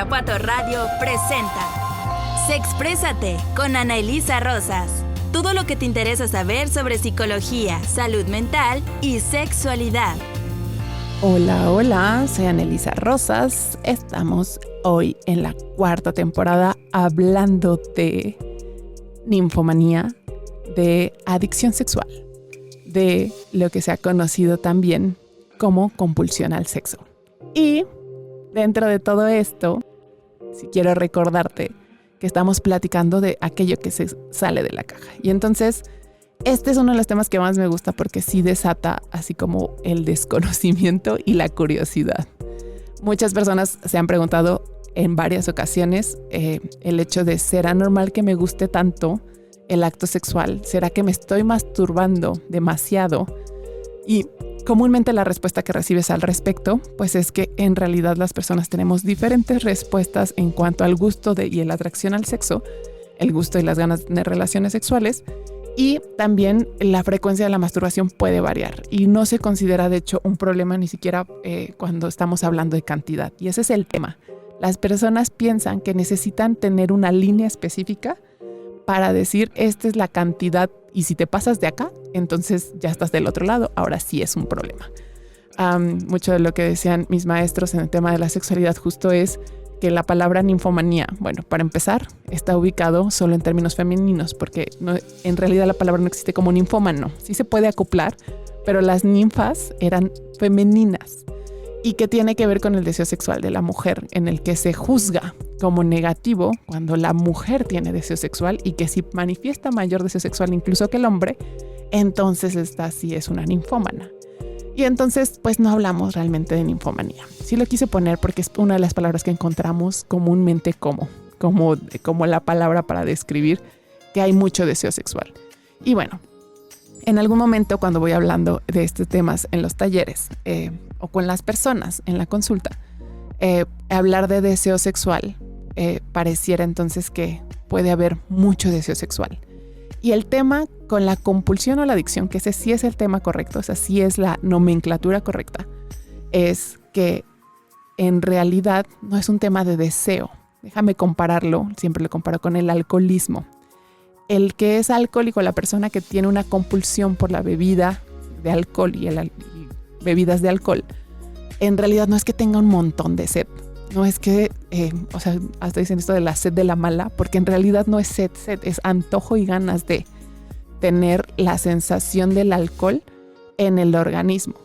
Irapuato Radio presenta Sexprésate con Ana Elisa Rosas. Todo lo que te interesa saber sobre psicología, salud mental y sexualidad. Hola, soy Ana Elisa Rosas. Estamos hoy en la 4ª temporada hablando de ninfomanía, de adicción sexual, de lo que se ha conocido también como compulsión al sexo. Y dentro de todo esto, si quiero recordarte que estamos platicando de aquello que se sale de la caja. Y entonces, este es uno de los temas que más me gusta porque sí desata así como el desconocimiento y la curiosidad. Muchas personas se han preguntado en varias ocasiones el hecho de ¿será normal que me guste tanto el acto sexual? ¿Será que me estoy masturbando demasiado? Y comúnmente la respuesta que recibes al respecto, pues es que en realidad las personas tenemos diferentes respuestas en cuanto al gusto y la atracción al sexo, el gusto y las ganas de relaciones sexuales, y también la frecuencia de la masturbación puede variar y no se considera de hecho un problema ni siquiera cuando estamos hablando de cantidad. Y ese es el tema. Las personas piensan que necesitan tener una línea específica para decir esta es la cantidad y si te pasas de acá, entonces ya estás del otro lado. Ahora sí es un problema. Mucho de lo que decían mis maestros en el tema de la sexualidad justo es que la palabra ninfomanía, bueno, para empezar, está ubicado solo en términos femeninos porque en realidad la palabra no existe como ninfómano. Sí se puede acoplar, pero las ninfas eran femeninas. Y que tiene que ver con el deseo sexual de la mujer, en el que se juzga como negativo cuando la mujer tiene deseo sexual y que si manifiesta mayor deseo sexual incluso que el hombre, entonces esta sí es una ninfómana. Y entonces pues no hablamos realmente de ninfomanía. Sí lo quise poner porque es una de las palabras que encontramos comúnmente como la palabra para describir que hay mucho deseo sexual. Y bueno, en algún momento cuando voy hablando de estos temas en los talleres o con las personas en la consulta, hablar de deseo sexual pareciera entonces que puede haber mucho deseo sexual. Y el tema con la compulsión o la adicción, que ese sí es el tema correcto, esa sí es la nomenclatura correcta, es que en realidad no es un tema de deseo. Déjame compararlo, siempre lo comparo con el alcoholismo. El que es alcohólico, la persona que tiene una compulsión por la bebida de alcohol y bebidas de alcohol, en realidad no es que tenga un montón de sed. No es que, hasta dicen esto de la sed de la mala, porque en realidad no es sed, es antojo y ganas de tener la sensación del alcohol en el organismo.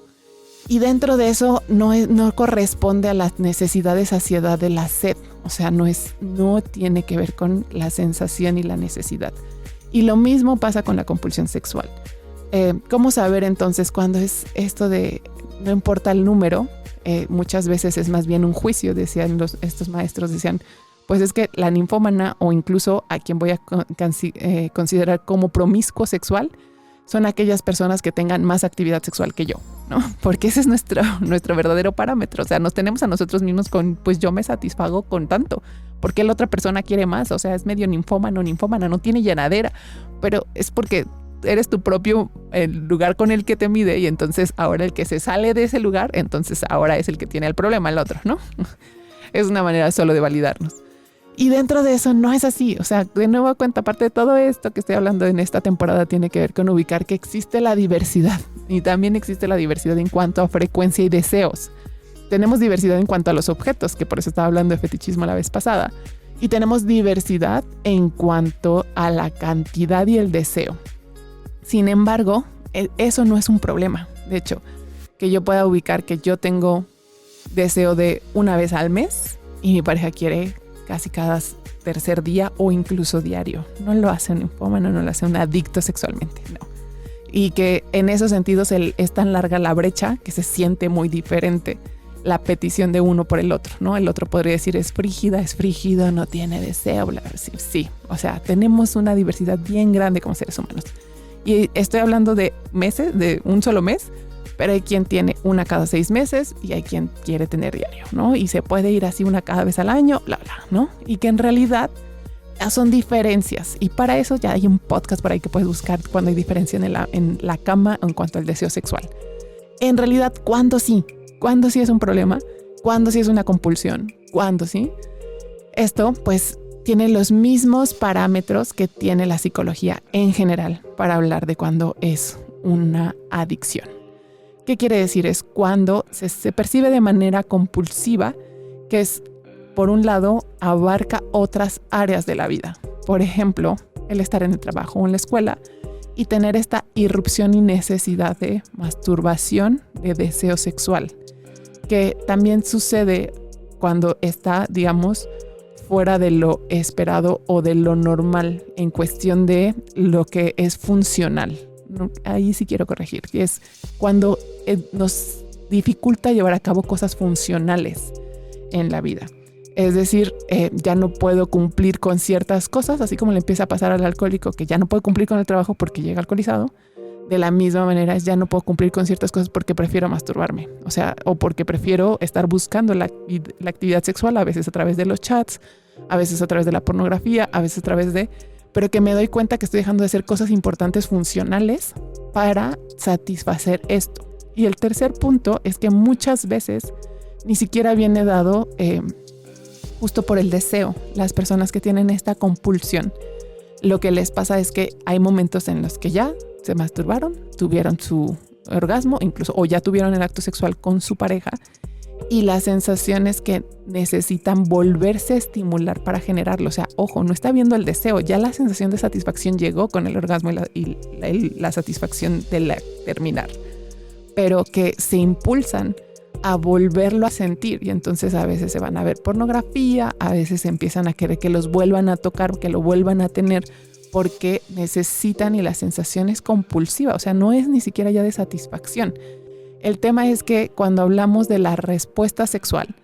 Y dentro de eso no corresponde a las necesidades de saciedad de la sed. O sea, no tiene que ver con la sensación y la necesidad. Y lo mismo pasa con la compulsión sexual. ¿Cómo saber entonces cuándo es esto de no importa el número? Muchas veces es más bien un juicio, decían estos maestros, decían, pues es que la ninfómana o incluso a quien voy a considerar como promiscuo sexual son aquellas personas que tengan más actividad sexual que yo, ¿no? Porque ese es nuestro verdadero parámetro. O sea, nos tenemos a nosotros mismos con, pues yo me satisfago con tanto. ¿Por qué la otra persona quiere más? O sea, es medio ninfómana, no tiene llenadera, pero es porque eres tu propio el lugar con el que te mide y entonces ahora el que se sale de ese lugar, entonces ahora es el que tiene el problema, el otro, ¿no? Es una manera solo de validarnos. Y dentro de eso no es así. O sea, de nuevo cuenta, aparte de todo esto que estoy hablando en esta temporada tiene que ver con ubicar que existe la diversidad y también existe la diversidad en cuanto a frecuencia y deseos. Tenemos diversidad en cuanto a los objetos, que por eso estaba hablando de fetichismo la vez pasada. Y tenemos diversidad en cuanto a la cantidad y el deseo. Sin embargo, eso no es un problema. De hecho, que yo pueda ubicar que yo tengo deseo de una vez al mes y mi pareja quiere casi cada tercer día o incluso diario. No lo hace un ninfómano, no lo hace un adicto sexualmente, no. Y que en esos sentidos es tan larga la brecha que se siente muy diferente la petición de uno por el otro, ¿no? El otro podría decir es frígido, no tiene deseo, bla, bla, sí. O sea, tenemos una diversidad bien grande como seres humanos. Y estoy hablando de meses, de un solo mes, pero hay quien tiene una cada 6 meses y hay quien quiere tener diario, ¿no? Y se puede ir así una cada vez al año, bla, bla, ¿no? Y que en realidad son diferencias. Y para eso ya hay un podcast por ahí que puedes buscar cuando hay diferencia en la cama en cuanto al deseo sexual. En realidad, ¿cuándo sí? ¿Cuándo sí es un problema? ¿Cuándo sí es una compulsión? ¿Cuándo sí? Esto pues tiene los mismos parámetros que tiene la psicología en general para hablar de cuando es una adicción. ¿Qué quiere decir? Es cuando se percibe de manera compulsiva, que es, por un lado, abarca otras áreas de la vida. Por ejemplo, el estar en el trabajo o en la escuela y tener esta irrupción y necesidad de masturbación, de deseo sexual, que también sucede cuando está, digamos, fuera de lo esperado o de lo normal en cuestión de lo que es funcional. Ahí sí quiero corregir, que es cuando nos dificulta llevar a cabo cosas funcionales en la vida. Es decir, ya no puedo cumplir con ciertas cosas, así como le empieza a pasar al alcohólico que ya no puede cumplir con el trabajo porque llega alcoholizado. De la misma manera, ya no puedo cumplir con ciertas cosas porque prefiero masturbarme. O sea, o porque prefiero estar buscando la actividad sexual, a veces a través de los chats, a veces a través de la pornografía, a veces a través de... Pero que me doy cuenta que estoy dejando de hacer cosas importantes funcionales para satisfacer esto. Y el tercer punto es que muchas veces ni siquiera viene dado justo por el deseo. Las personas que tienen esta compulsión, lo que les pasa es que hay momentos en los que ya se masturbaron, tuvieron su orgasmo, incluso, o ya tuvieron el acto sexual con su pareja, y las sensaciones que necesitan volverse a estimular para generarlo. O sea, ojo, no está viendo el deseo, ya la sensación de satisfacción llegó con el orgasmo y la satisfacción de terminar, pero que se impulsan a volverlo a sentir, y entonces a veces se van a ver pornografía, a veces empiezan a querer que los vuelvan a tocar, que lo vuelvan a tener, porque necesitan, y la sensación es compulsiva, o sea, no es ni siquiera ya de satisfacción. El tema es que cuando hablamos de la respuesta sexual,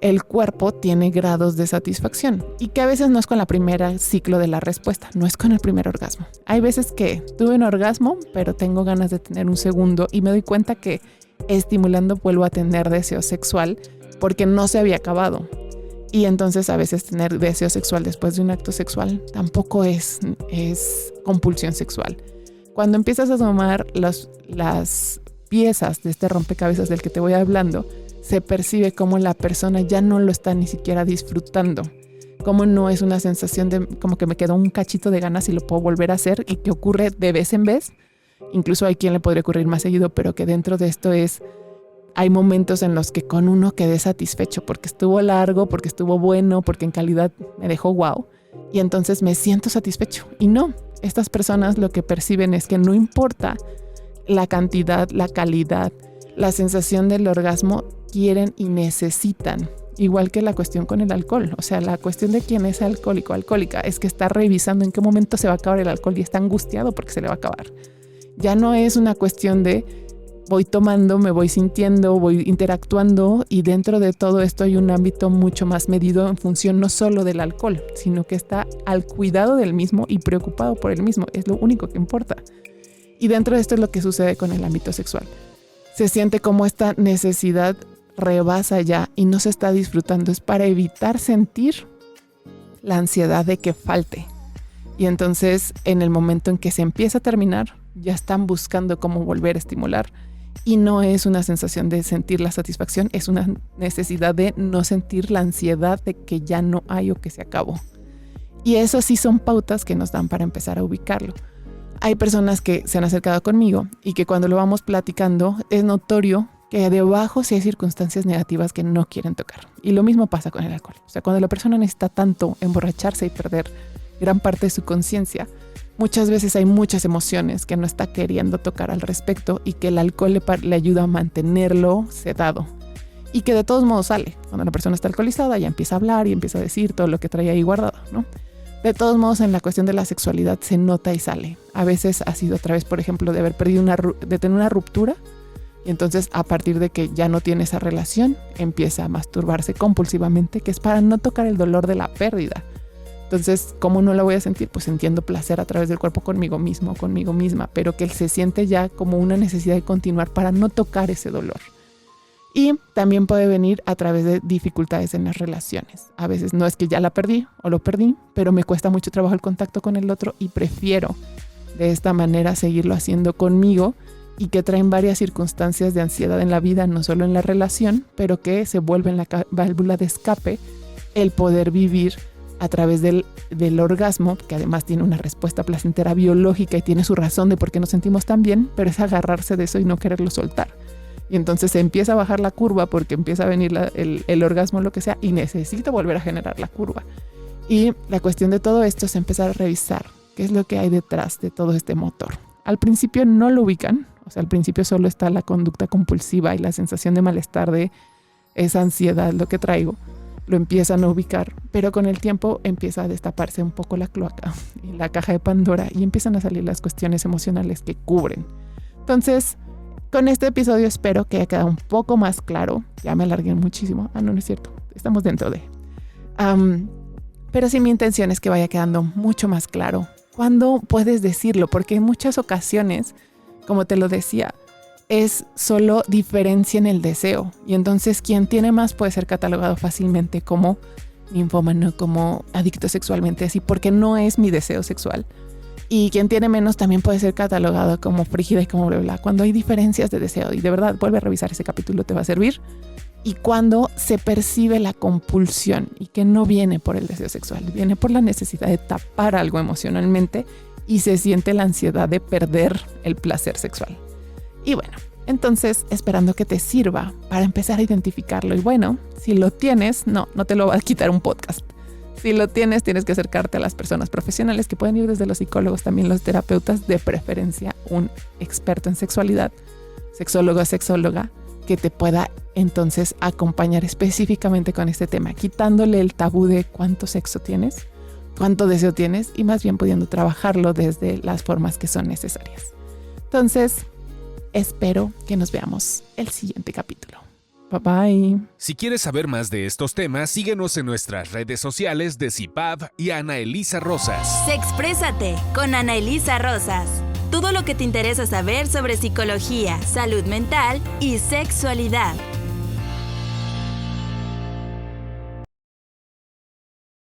el cuerpo tiene grados de satisfacción, y que a veces no es con la primera ciclo de la respuesta, no es con el primer orgasmo. Hay veces que tuve un orgasmo, pero tengo ganas de tener un segundo y me doy cuenta que estimulando vuelvo a tener deseo sexual porque no se había acabado. Y entonces a veces tener deseo sexual después de un acto sexual tampoco es compulsión sexual. Cuando empiezas a tomar las piezas de este rompecabezas del que te voy hablando, se percibe como la persona ya no lo está ni siquiera disfrutando, como no es una sensación de como que me quedó un cachito de ganas y lo puedo volver a hacer, y que ocurre de vez en vez. Incluso hay quien le podría ocurrir más seguido, pero que dentro de esto hay momentos en los que con uno quedé satisfecho porque estuvo largo, porque estuvo bueno, porque en calidad me dejó wow, y entonces me siento satisfecho. Y no, estas personas lo que perciben es que no importa la cantidad, la calidad, la sensación del orgasmo, quieren y necesitan. Igual que la cuestión con el alcohol. O sea, la cuestión de quien es alcohólico o alcohólica es que está revisando en qué momento se va a acabar el alcohol y está angustiado porque se le va a acabar. Ya no es una cuestión de voy tomando, me voy sintiendo, voy interactuando, y dentro de todo esto hay un ámbito mucho más medido en función no solo del alcohol, sino que está al cuidado del mismo y preocupado por el mismo. Es lo único que importa. Y dentro de esto es lo que sucede con el ámbito sexual. Se siente como esta necesidad rebasa ya y no se está disfrutando. Es para evitar sentir la ansiedad de que falte. Y entonces, en el momento en que se empieza a terminar, ya están buscando cómo volver a estimular. Y no es una sensación de sentir la satisfacción, es una necesidad de no sentir la ansiedad de que ya no hay o que se acabó. Y eso sí son pautas que nos dan para empezar a ubicarlo. Hay personas que se han acercado conmigo y que cuando lo vamos platicando es notorio que debajo sí hay circunstancias negativas que no quieren tocar. Y lo mismo pasa con el alcohol. O sea, cuando la persona necesita tanto emborracharse y perder gran parte de su conciencia, muchas veces hay muchas emociones que no está queriendo tocar al respecto, y que el alcohol le ayuda a mantenerlo sedado. Y que de todos modos sale. Cuando la persona está alcoholizada ya empieza a hablar y empieza a decir todo lo que trae ahí guardado, ¿no? De todos modos, en la cuestión de la sexualidad se nota y sale. A veces ha sido a través, por ejemplo, de haber perdido de tener una ruptura, y entonces a partir de que ya no tiene esa relación, empieza a masturbarse compulsivamente, que es para no tocar el dolor de la pérdida. Entonces, ¿cómo no la voy a sentir? Pues sintiendo placer a través del cuerpo conmigo mismo, conmigo misma, pero que él se siente ya como una necesidad de continuar para no tocar ese dolor. Y también puede venir a través de dificultades en las relaciones. A veces no es que ya la perdí o lo perdí, pero me cuesta mucho trabajo el contacto con el otro y prefiero de esta manera seguirlo haciendo conmigo, y que traen varias circunstancias de ansiedad en la vida, no solo en la relación, pero que se vuelven la válvula de escape el poder vivir a través del orgasmo, que además tiene una respuesta placentera biológica y tiene su razón de por qué nos sentimos tan bien, pero es agarrarse de eso y no quererlo soltar. Y entonces se empieza a bajar la curva porque empieza a venir el orgasmo, lo que sea, y necesito volver a generar la curva. Y la cuestión de todo esto es empezar a revisar qué es lo que hay detrás de todo este motor. Al principio no lo ubican, o sea, al principio solo está la conducta compulsiva y la sensación de malestar de esa ansiedad, lo que traigo. Lo empiezan a ubicar, pero con el tiempo empieza a destaparse un poco la cloaca y la caja de Pandora y empiezan a salir las cuestiones emocionales que cubren. Entonces, con este episodio espero que haya quedado un poco más claro. Ya me alargué muchísimo. No es cierto. Estamos dentro de... pero sí, mi intención es que vaya quedando mucho más claro cuándo puedes decirlo, porque en muchas ocasiones, como te lo decía, es solo diferencia en el deseo. Y entonces quien tiene más puede ser catalogado fácilmente como ninfómano, como adicto sexualmente, así porque no es mi deseo sexual. Y quien tiene menos también puede ser catalogado como frígida y como bla, bla, cuando hay diferencias de deseo. Y de verdad, vuelve a revisar ese capítulo, te va a servir. Y cuando se percibe la compulsión y que no viene por el deseo sexual, viene por la necesidad de tapar algo emocionalmente y se siente la ansiedad de perder el placer sexual. Y bueno, entonces esperando que te sirva para empezar a identificarlo. Y bueno, si lo tienes, no te lo va a quitar un podcast. Si lo tienes, tienes que acercarte a las personas profesionales que pueden ir desde los psicólogos, también los terapeutas, de preferencia un experto en sexualidad, sexólogo o sexóloga, que te pueda entonces acompañar específicamente con este tema, quitándole el tabú de cuánto sexo tienes, cuánto deseo tienes y más bien pudiendo trabajarlo desde las formas que son necesarias. Entonces, espero que nos veamos el siguiente capítulo. Bye bye. Si quieres saber más de estos temas, síguenos en nuestras redes sociales de CIPAV y Ana Elisa Rosas. Sexprésate con Ana Elisa Rosas. Todo lo que te interesa saber sobre psicología, salud mental y sexualidad.